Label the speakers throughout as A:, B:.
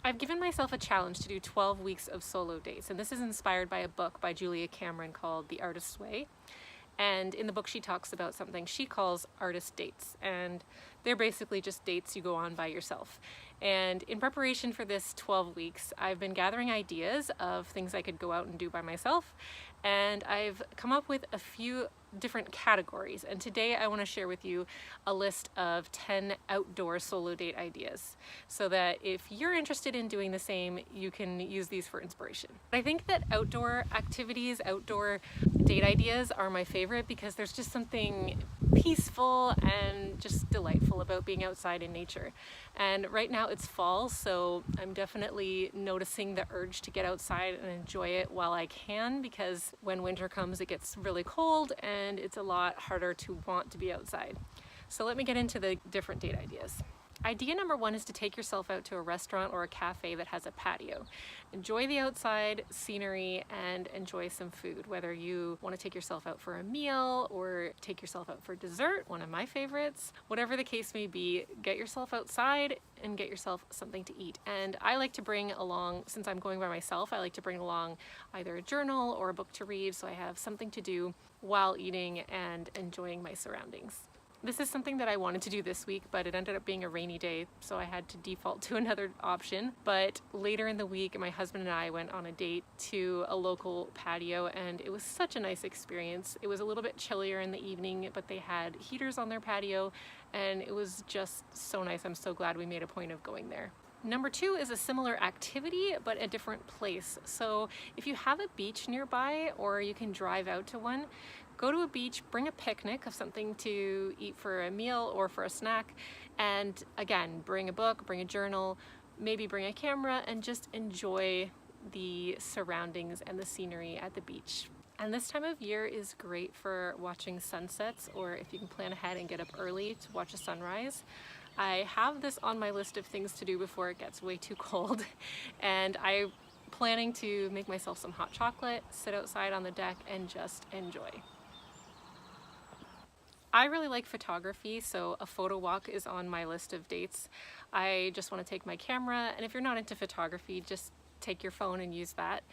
A: I've given myself a challenge to do 12 weeks of solo dates, and this is inspired by a book by Julia Cameron called The Artist's Way. And in the book she talks about something she calls artist dates, and they're basically just dates you go on by yourself. And in preparation for this 12 weeks, I've been gathering ideas of things I could go out and do by myself, and I've come up with a few different categories. And today I want to share with you a list of 10 outdoor solo date ideas, so that if you're interested in doing the same, you can use these for inspiration. I think that outdoor activities, outdoor date ideas are my favorite because there's just something peaceful and just delightful about being outside in nature. And right now it's fall, so I'm definitely noticing the urge to get outside and enjoy it while I can, because when winter comes it gets really cold and it's a lot harder to want to be outside. So let me get into the different date ideas. Idea number one is to take yourself out to a restaurant or a cafe that has a patio. Enjoy the outside scenery and enjoy some food, whether you want to take yourself out for a meal or take yourself out for dessert, one of my favorites. Whatever the case may be, get yourself outside and get yourself something to eat. And I like to bring along, since I'm going by myself, I like to bring along either a journal or a book to read, so I have something to do while eating and enjoying my surroundings. This is something that I wanted to do this week, but it ended up being a rainy day, so I had to default to another option. But later in the week, my husband and I went on a date to a local patio, and it was such a nice experience. It was a little bit chillier in the evening, but they had heaters on their patio, and it was just so nice. I'm so glad we made a point of going there. Number two is a similar activity, but a different place. So if you have a beach nearby, or you can drive out to one, go to a beach, bring a picnic of something to eat for a meal or for a snack, and again, bring a book, bring a journal, maybe bring a camera, and just enjoy the surroundings and the scenery at the beach. And this time of year is great for watching sunsets, or if you can plan ahead and get up early to watch a sunrise. I have this on my list of things to do before it gets way too cold, and I'm planning to make myself some hot chocolate, sit outside on the deck, and just enjoy. I really like photography, so a photo walk is on my list of dates. I just want to take my camera, and if you're not into photography, just take your phone and use that.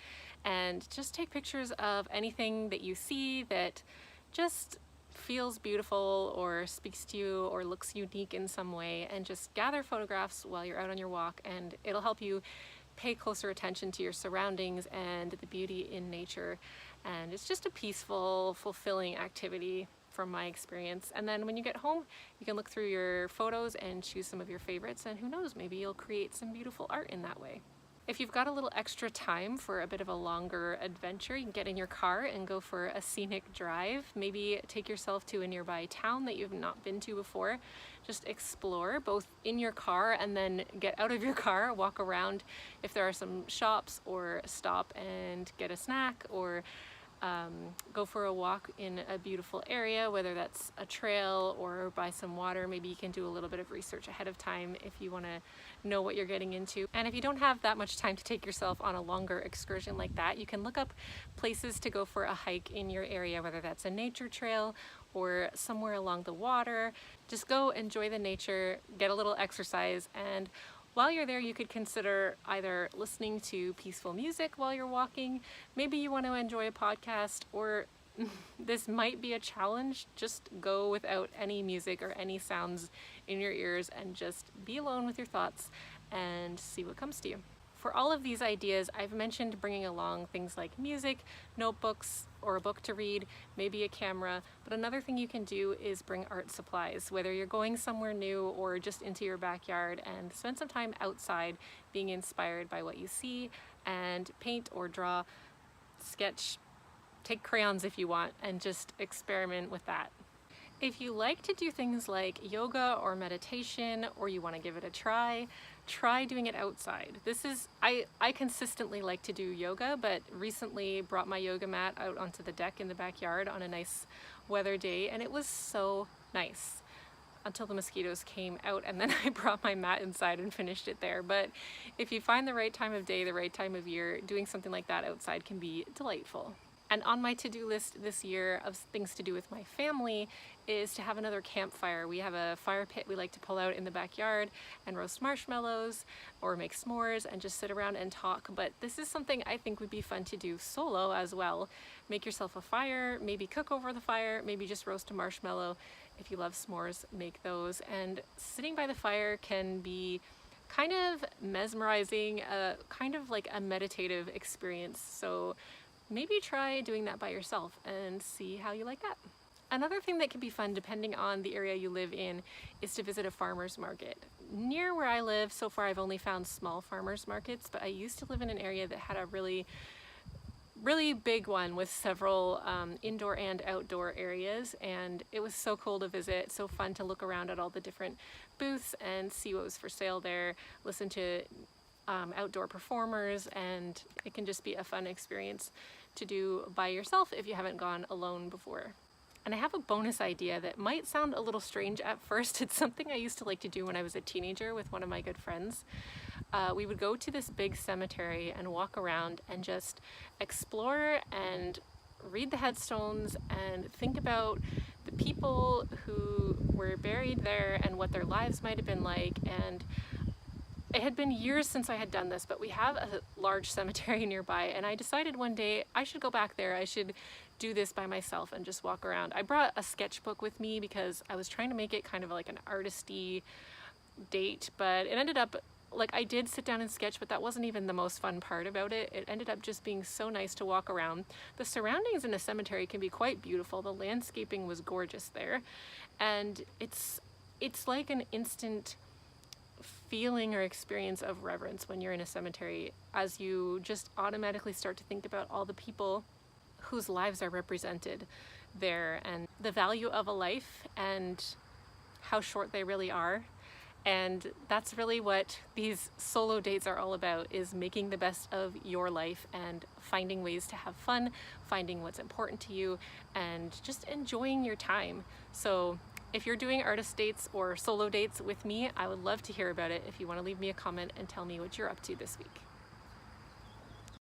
A: And just take pictures of anything that you see that just feels beautiful or speaks to you or looks unique in some way, and just gather photographs while you're out on your walk, and it'll help you pay closer attention to your surroundings and the beauty in nature. And it's just a peaceful, fulfilling activity from my experience. And then when you get home, you can look through your photos and choose some of your favorites, and who knows, maybe you'll create some beautiful art in that way. If you've got a little extra time for a bit of a longer adventure, you can get in your car and go for a scenic drive. Maybe take yourself to a nearby town that you've not been to before. Just explore both in your car, and then get out of your car, walk around if there are some shops, or stop and get a snack, or go for a walk in a beautiful area, whether that's a trail or by some water. Maybe you can do a little bit of research ahead of time if you want to know what you're getting into. And if you don't have that much time to take yourself on a longer excursion like that, you can look up places to go for a hike in your area, whether that's a nature trail or somewhere along the water. Just go enjoy the nature, get a little exercise, and while you're there, you could consider either listening to peaceful music while you're walking. Maybe you want to enjoy a podcast, or this might be a challenge. Just go without any music or any sounds in your ears and just be alone with your thoughts and see what comes to you. For all of these ideas, I've mentioned bringing along things like music, notebooks, or a book to read, maybe a camera, but another thing you can do is bring art supplies, whether you're going somewhere new or just into your backyard, and spend some time outside being inspired by what you see, and paint or draw, sketch, take crayons if you want, and just experiment with that. If you like to do things like yoga or meditation, or you want to give it a try doing it outside. I consistently like to do yoga, but recently brought my yoga mat out onto the deck in the backyard on a nice weather day, and it was so nice until the mosquitoes came out, and then I brought my mat inside and finished it there. But if you find the right time of day, the right time of year, doing something like that outside can be delightful. And on my to-do list this year of things to do with my family is to have another campfire. We have a fire pit we like to pull out in the backyard and roast marshmallows or make s'mores and just sit around and talk. But this is something I think would be fun to do solo as well. Make yourself a fire, maybe cook over the fire, maybe just roast a marshmallow. If you love s'mores, make those. And sitting by the fire can be kind of mesmerizing, kind of like a meditative experience. So maybe try doing that by yourself and see how you like that. Another thing that can be fun depending on the area you live in is to visit a farmer's market. Near where I live, so far I've only found small farmers markets, but I used to live in an area that had a really big one with several indoor and outdoor areas, and it was so cool to visit, so fun to look around at all the different booths and see what was for sale there, listen to outdoor performers, and it can just be a fun experience to do by yourself if you haven't gone alone before. And I have a bonus idea that might sound a little strange at first. It's something I used to like to do when I was a teenager with one of my good friends. We would go to this big cemetery and walk around and just explore and read the headstones and think about the people who were buried there and what their lives might have been like. And it had been years since I had done this, but we have a large cemetery nearby, and I decided one day I should go back there. I should do this by myself and just walk around. I brought a sketchbook with me because I was trying to make it kind of like an artisty date, but it ended up like I did sit down and sketch, but that wasn't even the most fun part about it. It ended up just being so nice to walk around. The surroundings in a cemetery can be quite beautiful. The landscaping was gorgeous there, and it's like an instant feeling or experience of reverence when you're in a cemetery, as you just automatically start to think about all the people whose lives are represented there and the value of a life and how short they really are. And that's really what these solo dates are all about, is making the best of your life and finding ways to have fun, finding what's important to you, and just enjoying your time. So if you're doing artist dates or solo dates with me, I would love to hear about it if you want to leave me a comment and tell me what you're up to this week.